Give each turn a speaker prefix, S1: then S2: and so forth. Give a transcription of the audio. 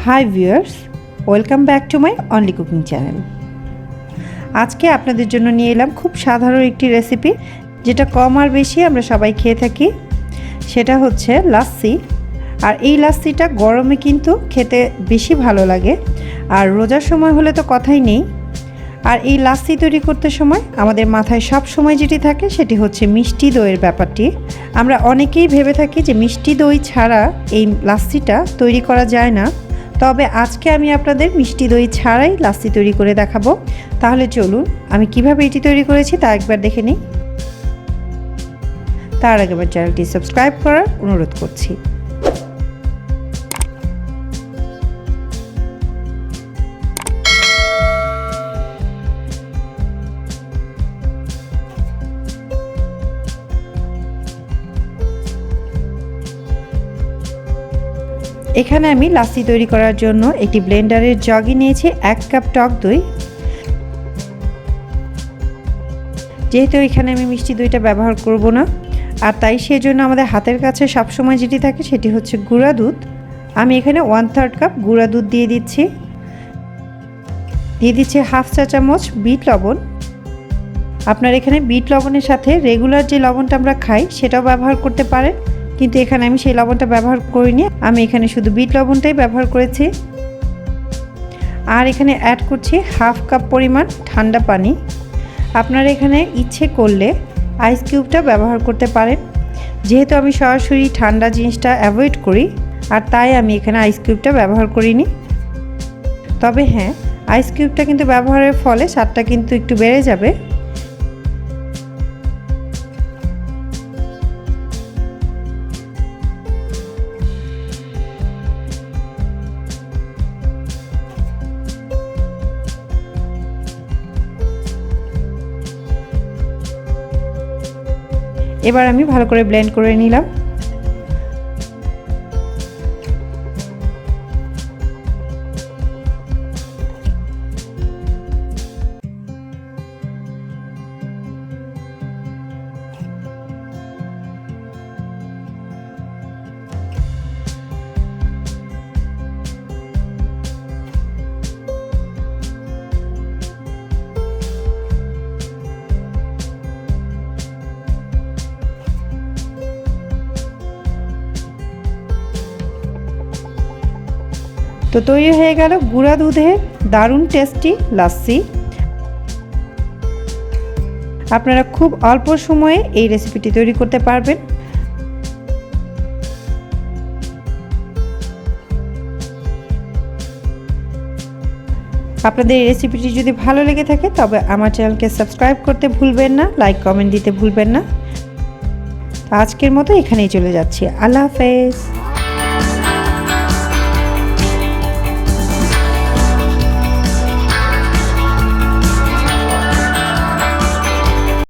S1: Hi viewers, welcome back to my only cooking channel. আজকে আপনাদের জন্য নিয়ে এলাম খুব সাধারণ একটি রেসিপি, যেটা কম আর বেশি আমরা সবাই খেয়ে থাকি। সেটা হচ্ছে লাস্সি। আর এই লাস্সিটা গরমে কিন্তু খেতে বেশি ভালো লাগে, আর রোজার সময় হলে তো কথাই নেই। আর এই লাস্সি তৈরি করতে সময় আমাদের মাথায় সব সময় যেটি থাকে সেটি হচ্ছে মিষ্টি দইয়ের ব্যাপারটি। আমরা অনেকেই ভেবে থাকি যে মিষ্টি দই ছাড়া এই লাস্সিটা তৈরি করা যায় না। তবে আজকে আমি আপনাদের মিষ্টি দই ছাড়াই লাস্সি তৈরি করে দেখাবো। তাহলে চলুন আমি কিভাবে এটি তৈরি করেছি তা একবার দেখে নিই। তার আগে আমার চ্যানেলটি সাবস্ক্রাইব করার অনুরোধ করছি। এখানে আমি লাস্সি তৈরি করার জন্য একটি ব্লেন্ডারের জগে নিয়েছি 1 কাপ টক দই। যেহেতু এখানে আমি মিষ্টি দইটা ব্যবহার করব না, আর তাই সেজন্য আমাদের হাতের কাছে সবসময় যেটি থাকে সেটি হচ্ছে গুঁড়া দুধ। আমি এখানে 1/3 কাপ গুঁড়া দুধ দিয়ে দিচ্ছি। হাফ চা চামচ বিট লবণ। আপনার এখানে বিট লবণের সাথে রেগুলার যে লবণটা আমরা খাই সেটাও ব্যবহার করতে পারেন, কিন্তু এখানে আমি সেই লবণটা ব্যবহার করিনি। আমি এখানে শুধু বিট লবণটাই ব্যবহার করেছি। আর এখানে অ্যাড করছি হাফ কাপ পরিমাণ ঠান্ডা পানি। আপনারা এখানে ইচ্ছে করলে আইস কিউবটা ব্যবহার করতে পারেন। যেহেতু আমি সরাসরি ঠান্ডা জিনিসটা অ্যাভয়েড করি, আর তাই আমি এখানে আইস কিউবটা ব্যবহার করিনি। তবে হ্যাঁ, আইস কিউবটা কিন্তু ব্যবহারের ফলে স্বাদটা কিন্তু একটু বেড়ে যাবে। এবার আমি ভালো করে ব্লেন্ড করে নিলাম। তো তৈরি হয়ে গেল গুঁড়া দুধের দারুণ টেস্টি লাস্সি। আপনারা খুব অল্প সময়ে এই রেসিপিটি তৈরি করতে পারবেন। আপনাদের এই রেসিপিটি যদি ভালো লেগে থাকে তবে আমার চ্যানেলকে সাবস্ক্রাইব করতে ভুলবেন না, লাইক কমেন্ট দিতে ভুলবেন না। আজকের মতো এখানেই চলে যাচ্ছি। আল্লাহ হাফেজ।